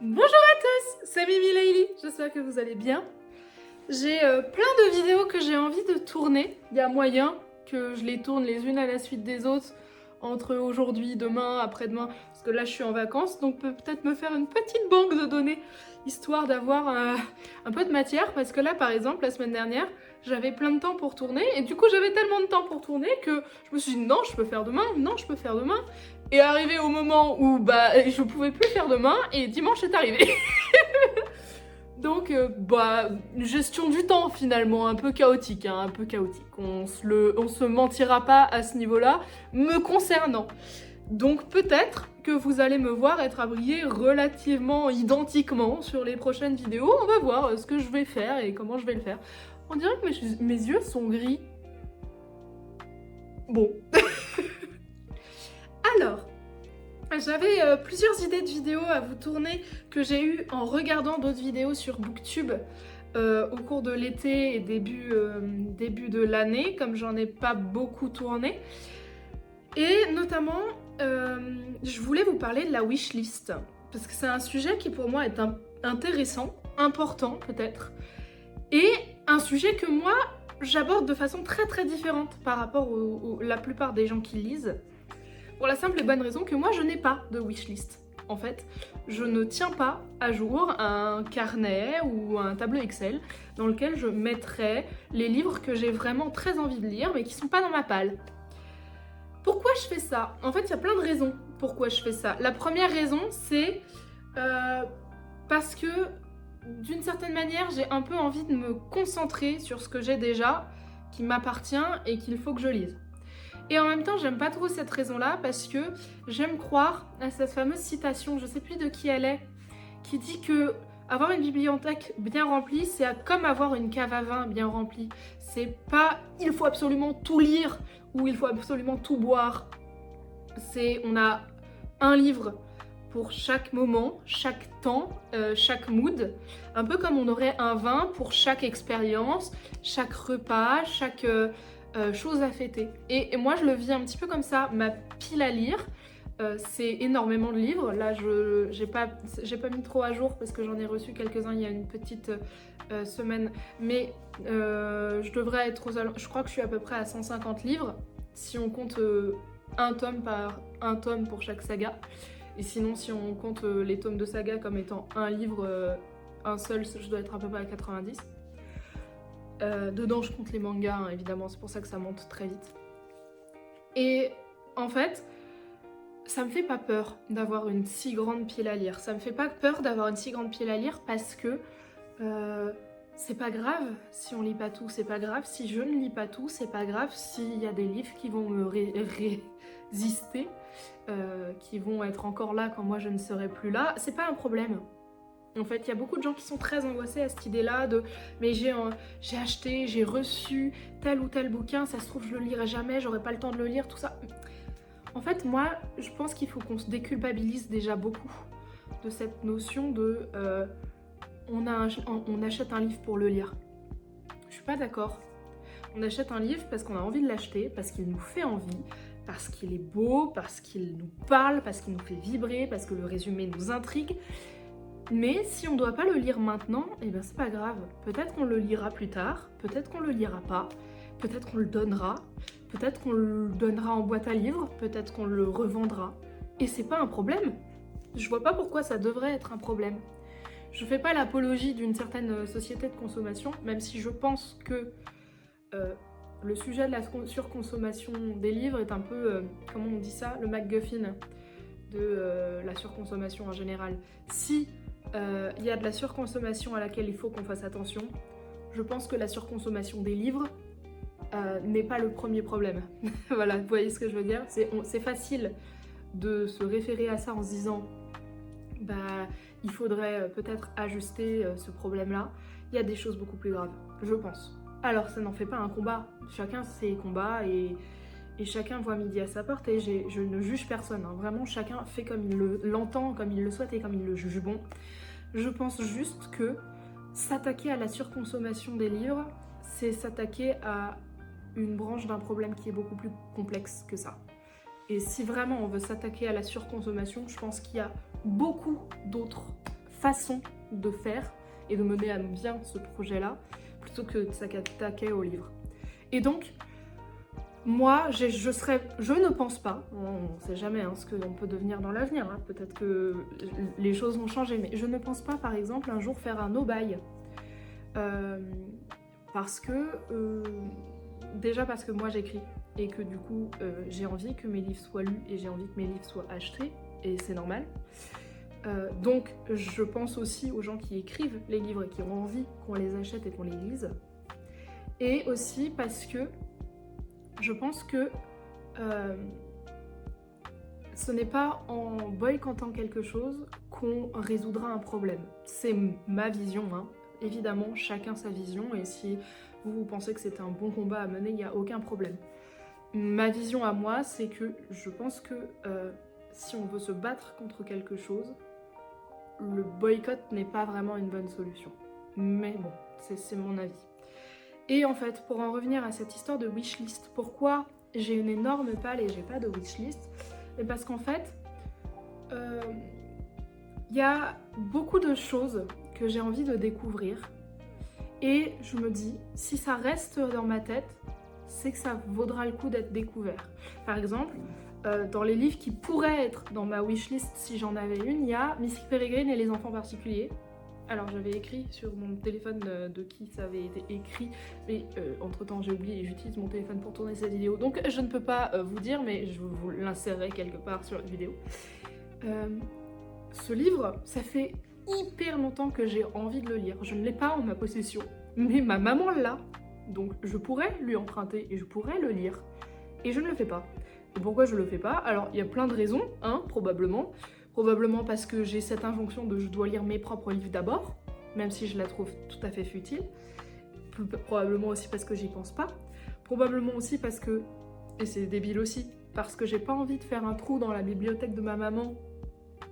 Bonjour à tous, c'est Mimi Leili, j'espère que vous allez bien. J'ai plein de vidéos que j'ai envie de tourner. Il y a moyen que je les tourne les unes à la suite des autres entre aujourd'hui, demain, après-demain, parce que là je suis en vacances, donc peut-être me faire une petite banque de données, histoire d'avoir un peu de matière, parce que là par exemple, la semaine dernière, j'avais plein de temps pour tourner, et du coup j'avais tellement de temps pour tourner que je me suis dit non, je peux faire demain, non, je peux faire demain. Et arrivé au moment où je pouvais plus faire demain, et dimanche est arrivé. Donc, une gestion du temps finalement, un peu chaotique, hein, un peu chaotique. On se mentira pas à ce niveau-là, me concernant. Donc peut-être que vous allez me voir être habillée relativement identiquement sur les prochaines vidéos. On va voir ce que je vais faire et comment je vais le faire. On dirait que mes yeux sont gris. Bon. Alors, j'avais plusieurs idées de vidéos à vous tourner que j'ai eues en regardant d'autres vidéos sur Booktube au cours de l'été et début de l'année, comme j'en ai pas beaucoup tourné. Et notamment, je voulais vous parler de la wishlist, parce que c'est un sujet qui pour moi est intéressant, important peut-être, et un sujet que moi j'aborde de façon très très différente par rapport à la plupart des gens qui lisent. Pour la simple et bonne raison que moi je n'ai pas de wishlist. En fait, je ne tiens pas à jour un carnet ou un tableau Excel dans lequel je mettrais les livres que j'ai vraiment très envie de lire mais qui sont pas dans ma palle. Pourquoi je fais ça? En fait, il y a plein de raisons pourquoi je fais ça. La première raison, c'est parce que d'une certaine manière, j'ai un peu envie de me concentrer sur ce que j'ai déjà, qui m'appartient et qu'il faut que je lise. Et en même temps, j'aime pas trop cette raison-là parce que j'aime croire à cette fameuse citation, je sais plus de qui elle est, qui dit que avoir une bibliothèque bien remplie, c'est comme avoir une cave à vin bien remplie. C'est pas il faut absolument tout lire ou il faut absolument tout boire. C'est on a un livre pour chaque moment, chaque temps, chaque mood, un peu comme on aurait un vin pour chaque expérience, chaque repas, chaque chose à fêter. Et moi je le vis un petit peu comme ça, ma pile à lire, c'est énormément de livres. Là j'ai pas mis trop à jour parce que j'en ai reçu quelques-uns il y a une petite semaine, mais je devrais être je crois que je suis à peu près à 150 livres, si on compte un tome par un tome pour chaque saga. Et sinon, si on compte les tomes de saga comme étant un livre, un seul, je dois être à peu près à 90. Dedans, je compte les mangas, hein, évidemment, c'est pour ça que ça monte très vite. Et en fait, ça me fait pas peur d'avoir une si grande pile à lire. Ça me fait pas peur d'avoir une si grande pile à lire parce que c'est pas grave si on lit pas tout, c'est pas grave si je ne lis pas tout, c'est pas grave s'il y a des livres qui vont me résister. Qui vont être encore là quand moi je ne serai plus là, c'est pas un problème. En fait, il y a beaucoup de gens qui sont très angoissés à cette idée-là de mais j'ai acheté, j'ai reçu tel ou tel bouquin, ça se trouve je le lirai jamais, j'aurai pas le temps de le lire, tout ça. En fait, moi, je pense qu'il faut qu'on se déculpabilise déjà beaucoup de cette notion de on achète un livre pour le lire. Je suis pas d'accord. On achète un livre parce qu'on a envie de l'acheter, parce qu'il nous fait envie, parce qu'il est beau, parce qu'il nous parle, parce qu'il nous fait vibrer, parce que le résumé nous intrigue. Mais si on ne doit pas le lire maintenant, eh ben c'est pas grave. Peut-être qu'on le lira plus tard, peut-être qu'on le lira pas, peut-être qu'on le donnera, peut-être qu'on le donnera en boîte à livres, peut-être qu'on le revendra. Et c'est pas un problème. Je vois pas pourquoi ça devrait être un problème. Je fais pas l'apologie d'une certaine société de consommation, même si je pense que le sujet de la surconsommation des livres est un peu, comment on dit ça, le MacGuffin de la surconsommation en général. Si il y a de la surconsommation à laquelle il faut qu'on fasse attention, je pense que la surconsommation des livres n'est pas le premier problème. Voilà, vous voyez ce que je veux dire? C'est facile de se référer à ça en se disant il faudrait peut-être ajuster ce problème-là. Il y a des choses beaucoup plus graves, je pense. Alors ça n'en fait pas un combat, chacun ses combats et chacun voit midi à sa porte et je ne juge personne, hein. Vraiment chacun fait comme il l'entend, comme il le souhaite et comme il le juge bon. Je pense juste que s'attaquer à la surconsommation des livres, c'est s'attaquer à une branche d'un problème qui est beaucoup plus complexe que ça. Et si vraiment on veut s'attaquer à la surconsommation, je pense qu'il y a beaucoup d'autres façon de faire et de mener à bien ce projet-là, plutôt que de s'attaquer au livre. Et donc, moi, je ne pense pas, on ne sait jamais ce qu'on peut devenir dans l'avenir, peut-être que les choses vont changer, mais je ne pense pas, par exemple, un jour faire un no-buy. Parce que, déjà parce que moi j'écris, et que du coup, j'ai envie que mes livres soient lus, et j'ai envie que mes livres soient achetés, et c'est normal. Donc, je pense aussi aux gens qui écrivent les livres et qui ont envie qu'on les achète et qu'on les lise. Et aussi parce que je pense que ce n'est pas en boycottant quelque chose qu'on résoudra un problème. C'est ma vision, Évidemment, chacun sa vision, et si vous pensez que c'est un bon combat à mener, il n'y a aucun problème. Ma vision à moi, c'est que je pense que si on veut se battre contre quelque chose, le boycott n'est pas vraiment une bonne solution. Mais bon, c'est mon avis. Et en fait, pour en revenir à cette histoire de wishlist, pourquoi j'ai une énorme palle et j'ai pas de wishlist? Et parce qu'en fait, y a beaucoup de choses que j'ai envie de découvrir. Et je me dis, si ça reste dans ma tête, c'est que ça vaudra le coup d'être découvert. Par exemple, dans les livres qui pourraient être dans ma wishlist si j'en avais une, il y a Mystic Peregrine et les enfants particuliers. Alors j'avais écrit sur mon téléphone de qui ça avait été écrit, mais entre temps j'ai oublié et j'utilise mon téléphone pour tourner cette vidéo, donc je ne peux pas vous dire, mais je vous l'insérerai quelque part sur la vidéo. Ce livre, ça fait hyper longtemps que j'ai envie de le lire. Je ne l'ai pas en ma possession, mais ma maman l'a, donc je pourrais lui emprunter et je pourrais le lire, et je ne le fais pas. Et pourquoi je le fais pas? Alors il y a plein de raisons, probablement. Probablement parce que j'ai cette injonction de je dois lire mes propres livres d'abord, même si je la trouve tout à fait futile. Probablement aussi parce que j'y pense pas. Probablement aussi parce que, et c'est débile aussi, parce que j'ai pas envie de faire un trou dans la bibliothèque de ma maman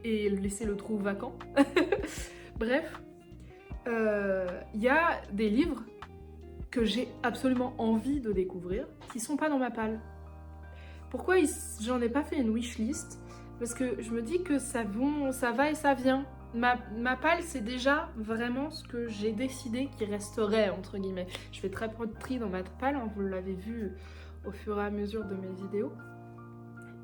et laisser le trou vacant. Bref, y a des livres que j'ai absolument envie de découvrir qui sont pas dans ma palle. Pourquoi j'en ai pas fait une wishlist? Parce que je me dis que ça va et ça vient. Ma palle, c'est déjà vraiment ce que j'ai décidé qui resterait, entre guillemets. Je fais très peu de tri dans ma palle, vous l'avez vu au fur et à mesure de mes vidéos.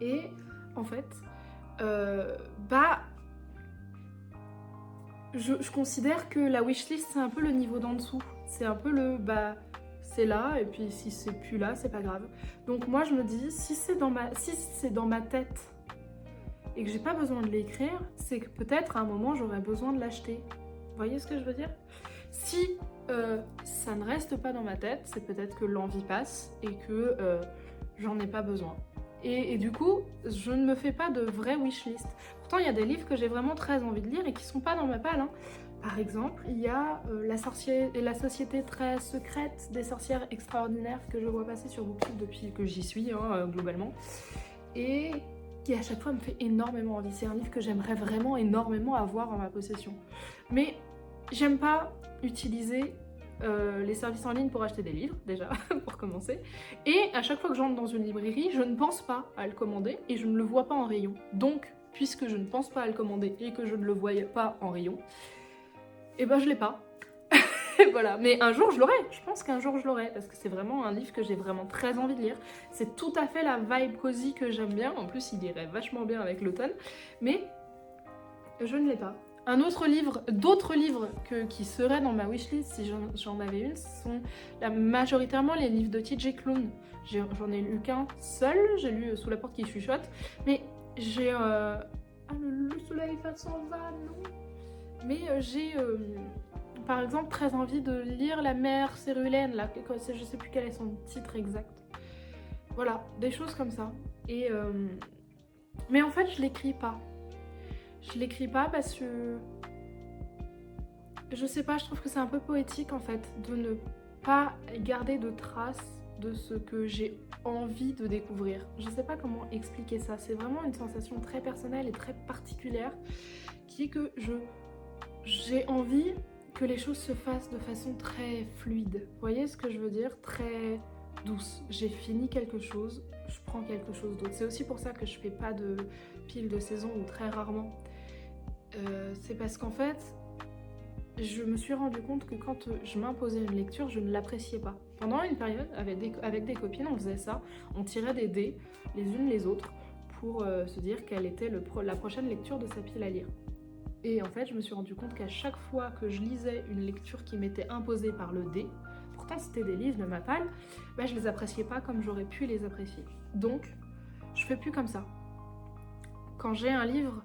Et en fait, je considère que la wishlist, c'est un peu le niveau d'en dessous. C'est un peu le, c'est là, et puis si c'est plus là, c'est pas grave. Donc moi, je me dis, si c'est dans ma tête, et que j'ai pas besoin de l'écrire, c'est que peut-être à un moment j'aurais besoin de l'acheter. Vous voyez ce que je veux dire? Si ça ne reste pas dans ma tête, c'est peut-être que l'envie passe et que j'en ai pas besoin. Et du coup, je ne me fais pas de vraie wishlist. Pourtant, il y a des livres que j'ai vraiment très envie de lire et qui sont pas dans ma palle. Par exemple, il y a la société très secrète des sorcières extraordinaires que je vois passer sur Booktube depuis que j'y suis, globalement. Et qui à chaque fois me fait énormément envie. C'est un livre que j'aimerais vraiment énormément avoir en ma possession. Mais j'aime pas utiliser les services en ligne pour acheter des livres, déjà, pour commencer. Et à chaque fois que j'entre dans une librairie, je ne pense pas à le commander et je ne le vois pas en rayon. Donc, puisque je ne pense pas à le commander et que je ne le voyais pas en rayon, et ben je l'ai pas. Voilà, mais un jour je l'aurai, je pense qu'un jour je l'aurai, parce que c'est vraiment un livre que j'ai vraiment très envie de lire. C'est tout à fait la vibe cosy que j'aime bien, en plus il irait vachement bien avec l'automne, mais je ne l'ai pas. D'autres livres qui seraient dans ma wishlist si j'en avais une, ce sont majoritairement les livres de TJ Klune. J'en ai lu qu'un seul, j'ai lu Sous la porte qui chuchote, mais j'ai... le soleil s'en va, non? Mais j'ai... par exemple, très envie de lire La Mère Cérulaine, là, je sais plus quel est son titre exact. Voilà, des choses comme ça. Et mais en fait, je l'écris pas. Je l'écris pas parce que... Je sais pas, je trouve que c'est un peu poétique, en fait, de ne pas garder de traces de ce que j'ai envie de découvrir. Je sais pas comment expliquer ça. C'est vraiment une sensation très personnelle et très particulière qui est que j'ai envie que les choses se fassent de façon très fluide. Vous voyez ce que je veux dire? Très douce. J'ai fini quelque chose, je prends quelque chose d'autre. C'est aussi pour ça que je fais pas de pile de saison ou très rarement. C'est parce qu'en fait, je me suis rendu compte que quand je m'imposais une lecture, je ne l'appréciais pas. Pendant une période, avec des copines, on faisait ça. On tirait des dés, les unes les autres, pour se dire quelle était la prochaine lecture de sa pile à lire. Et en fait, je me suis rendu compte qu'à chaque fois que je lisais une lecture qui m'était imposée par le dé, pourtant c'était des livres de ma palle, je les appréciais pas comme j'aurais pu les apprécier. Donc, je fais plus comme ça. Quand j'ai un livre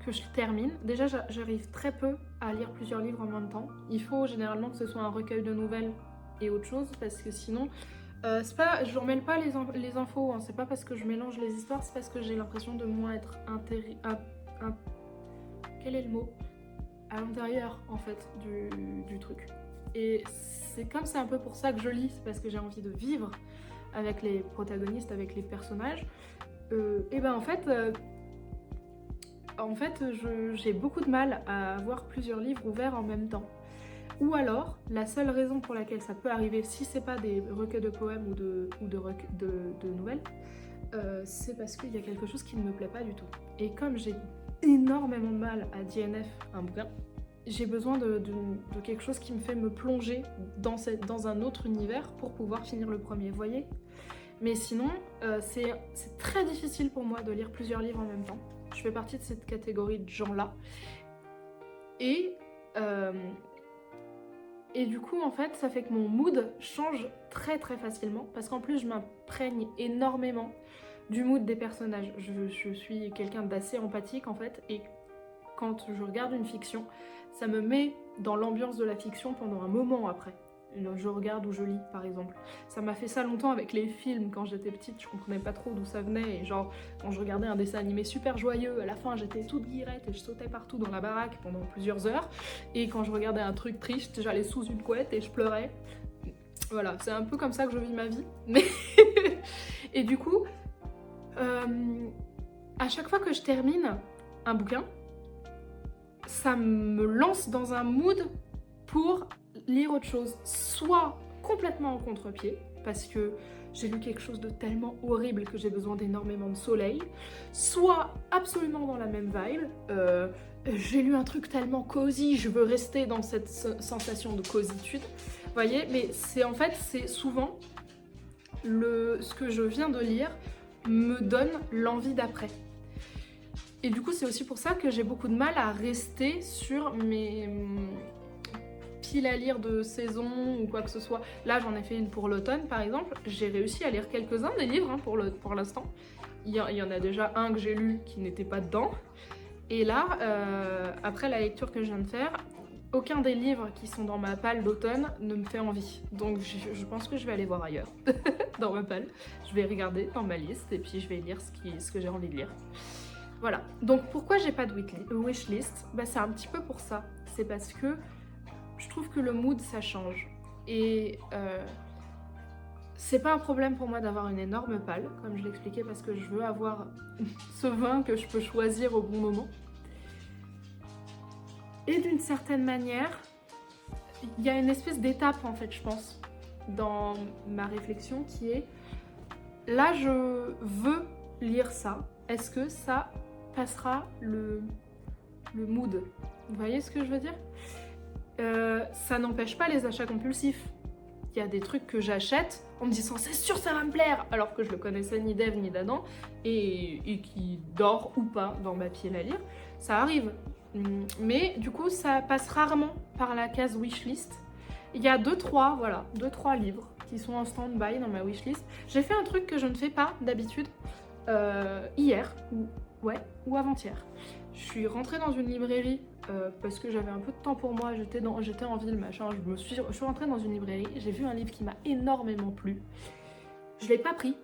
que je termine, déjà j'arrive très peu à lire plusieurs livres en même temps. Il faut généralement que ce soit un recueil de nouvelles et autre chose, parce que sinon, c'est pas, je ne remêle pas les infos, hein, c'est pas parce que je mélange les histoires, c'est parce que j'ai l'impression de moins être quel est le mot? À l'intérieur en fait du truc. Et c'est comme c'est un peu pour ça que je lis, c'est parce que j'ai envie de vivre avec les protagonistes, avec les personnages. Et ben en fait, j'ai beaucoup de mal à avoir plusieurs livres ouverts en même temps. Ou alors, la seule raison pour laquelle ça peut arriver, si c'est pas des recueils de poèmes ou de nouvelles, c'est parce qu'il y a quelque chose qui ne me plaît pas du tout. Et comme j'ai énormément de mal à DNF un bouquin, j'ai besoin de quelque chose qui me fait me plonger dans un autre univers pour pouvoir finir le premier, vous voyez? Mais sinon, c'est très difficile pour moi de lire plusieurs livres en même temps. Je fais partie de cette catégorie de gens-là. Et du coup, en fait, ça fait que mon mood change très très facilement, parce qu'en plus, je m'imprègne énormément du mood des personnages. Je suis quelqu'un d'assez empathique, en fait, et quand je regarde une fiction, ça me met dans l'ambiance de la fiction pendant un moment après. Je regarde ou je lis, par exemple. Ça m'a fait ça longtemps avec les films. Quand j'étais petite, je comprenais pas trop d'où ça venait. Et genre, quand je regardais un dessin animé super joyeux, à la fin, j'étais toute guirette et je sautais partout dans la baraque pendant plusieurs heures. Et quand je regardais un truc triste, j'allais sous une couette et je pleurais. Voilà, c'est un peu comme ça que je vis ma vie. Mais et du coup, à chaque fois que je termine un bouquin, ça me lance dans un mood pour lire autre chose, soit complètement en contre-pied, parce que j'ai lu quelque chose de tellement horrible que j'ai besoin d'énormément de soleil, soit absolument dans la même vibe, j'ai lu un truc tellement cosy, je veux rester dans cette sensation de cositude, vous voyez, mais c'est souvent ce que je viens de lire me donne l'envie d'après. Et du coup, c'est aussi pour ça que j'ai beaucoup de mal à rester sur mes piles à lire de saison ou quoi que ce soit. Là, j'en ai fait une pour l'automne, par exemple. J'ai réussi à lire quelques-uns des livres pour l'instant. Il y en a déjà un que j'ai lu qui n'était pas dedans. Et là, après la lecture que je viens de faire, aucun des livres qui sont dans ma palle d'automne ne me fait envie. Donc je pense que je vais aller voir ailleurs, dans ma palle. Je vais regarder dans ma liste et puis je vais lire ce que j'ai envie de lire. Voilà, donc pourquoi j'ai pas de wishlist? C'est un petit peu pour ça. C'est parce que je trouve que le mood ça change. Et c'est pas un problème pour moi d'avoir une énorme palle, comme je l'expliquais, parce que je veux avoir ce vin que je peux choisir au bon moment. Et d'une certaine manière, il y a une espèce d'étape en fait, je pense, dans ma réflexion qui est là je veux lire ça. Est-ce que ça passera le mood? Vous voyez ce que je veux dire? Ça n'empêche pas les achats compulsifs. Il y a des trucs que j'achète en me disant c'est sûr ça va me plaire, alors que je le connaissais ni d'Ève ni d'Adam, et qui dort ou pas dans ma pile à lire. Ça arrive. Mais du coup ça passe rarement par la case wishlist. Il y a 2-3 livres qui sont en stand-by dans ma wishlist. J'ai fait un truc que je ne fais pas d'habitude hier ou avant-hier. Je suis rentrée dans une librairie parce que j'avais un peu de temps pour moi, j'étais en ville, machin, je suis rentrée dans une librairie, j'ai vu un livre qui m'a énormément plu. Je l'ai pas pris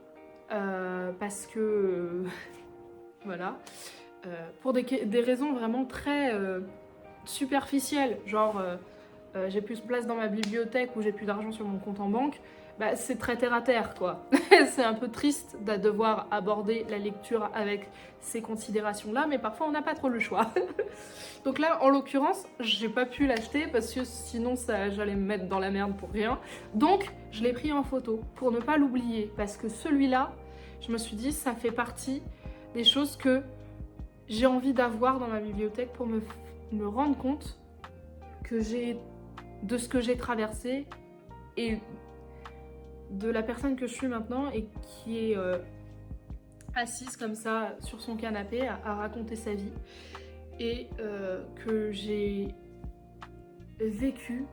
parce que voilà, pour des raisons vraiment très superficielles, genre j'ai plus de place dans ma bibliothèque ou j'ai plus d'argent sur mon compte en banque. C'est très terre à terre quoi. C'est un peu triste de devoir aborder la lecture avec ces considérations-là, mais parfois on n'a pas trop le choix. Donc là, en l'occurrence, j'ai pas pu l'acheter parce que sinon j'allais me mettre dans la merde pour rien. Donc je l'ai pris en photo pour ne pas l'oublier, parce que celui-là, je me suis dit, ça fait partie des choses que j'ai envie d'avoir dans ma bibliothèque pour me rendre compte de ce que j'ai traversé et de la personne que je suis maintenant et qui est assise comme ça sur son canapé à raconter sa vie et que j'ai vécu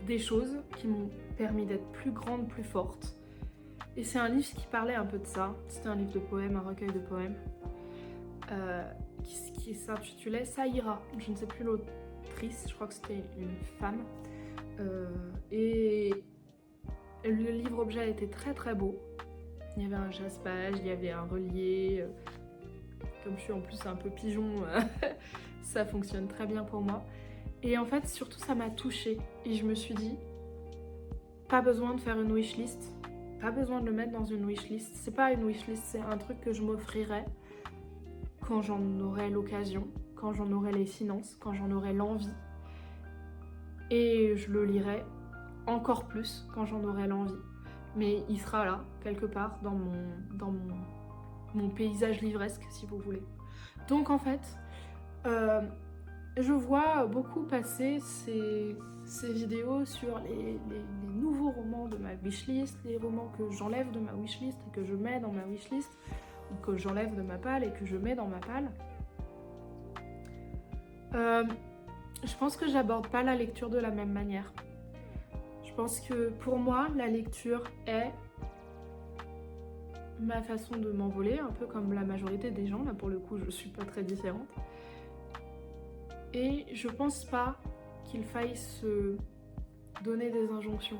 des choses qui m'ont permis d'être plus grande, plus forte. Et c'est un livre qui parlait un peu de ça. C'était un livre de poèmes, un recueil de poèmes qui s'intitulait Ça ira. Je ne sais plus l'autrice, je crois que c'était une femme. Et le livre-objet était très très beau. Il y avait un jaspage, il y avait un relié. Comme je suis en plus un peu pigeon, ça fonctionne très bien pour moi. Et en fait, surtout, ça m'a touchée. Et je me suis dit, pas besoin de faire une wishlist. Pas besoin de le mettre dans une wishlist. C'est pas une wishlist, c'est un truc que je m'offrirais quand j'en aurai l'occasion, quand j'en aurai les finances, quand j'en aurai l'envie. Et je le lirai encore plus quand j'en aurai l'envie. Mais il sera là, quelque part, dans mon paysage livresque, si vous voulez. Donc en fait, je vois beaucoup passer ces vidéos sur les nouveaux romans de ma wishlist, les romans que j'enlève de ma wishlist et que je mets dans ma wishlist, ou que j'enlève de ma palle et que je mets dans ma palle. Je pense que j'aborde pas la lecture de la même manière. Je pense que pour moi, la lecture est ma façon de m'envoler, un peu comme la majorité des gens. Là, pour le coup, je suis pas très différente. Et je pense pas qu'il faille se donner des injonctions,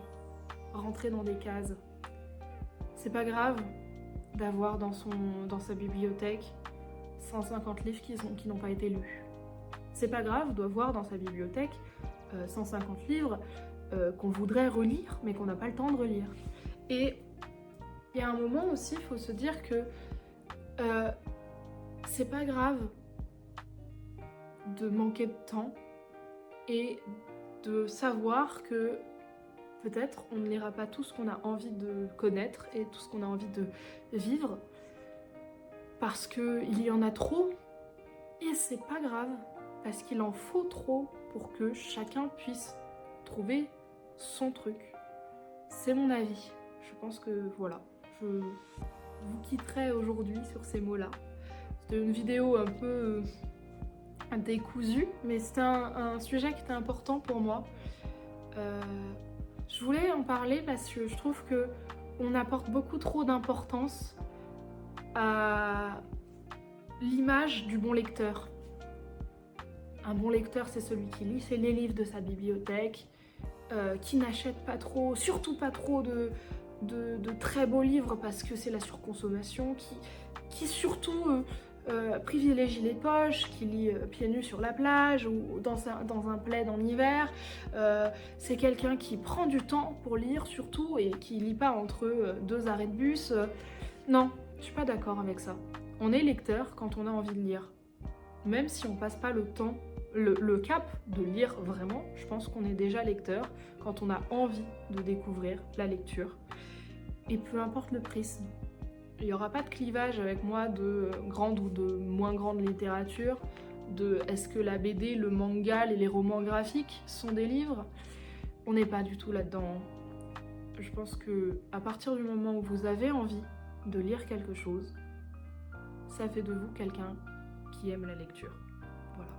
rentrer dans des cases. C'est pas grave d'avoir dans sa bibliothèque 150 livres qui n'ont pas été lus. C'est pas grave d'avoir dans sa bibliothèque 150 livres qu'on voudrait relire, mais qu'on n'a pas le temps de relire. Et il y a un moment aussi, il faut se dire que c'est pas grave de manquer de temps et de savoir que peut-être on ne lira pas tout ce qu'on a envie de connaître et tout ce qu'on a envie de vivre parce qu'il y en a trop et c'est pas grave parce qu'il en faut trop pour que chacun puisse trouver son truc. C'est mon avis. Je pense que voilà, je vous quitterai aujourd'hui sur ces mots-là. C'était une vidéo un peu décousue, mais c'était un sujet qui était important pour moi. Je voulais en parler parce que je trouve que on apporte beaucoup trop d'importance à l'image du bon lecteur. Un bon lecteur, c'est celui qui lit les livres de sa bibliothèque, qui n'achète pas trop, surtout pas trop de très beaux livres parce que c'est la surconsommation, qui surtout privilégie les poches, qui lit pieds nus sur la plage ou dans un plaid en hiver. C'est quelqu'un qui prend du temps pour lire surtout et qui lit pas entre deux arrêts de bus. Non, je suis pas d'accord avec ça. On est lecteur quand on a envie de lire. Même si on passe pas le temps, le cap de lire vraiment, je pense qu'on est déjà lecteur quand on a envie de découvrir la lecture. Et peu importe le prisme. Il n'y aura pas de clivage avec moi de grande ou de moins grande littérature, de est-ce que la BD, le manga, les romans graphiques sont des livres? On n'est pas du tout là-dedans. Je pense que à partir du moment où vous avez envie de lire quelque chose, ça fait de vous quelqu'un qui aime la lecture. Voilà.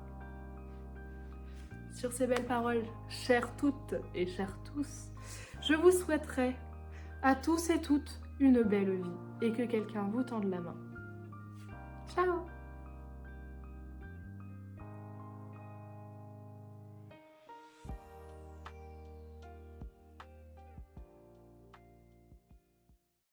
Sur ces belles paroles, chères toutes et chers tous, je vous souhaiterais à tous et toutes une belle vie et que quelqu'un vous tende la main. Ciao!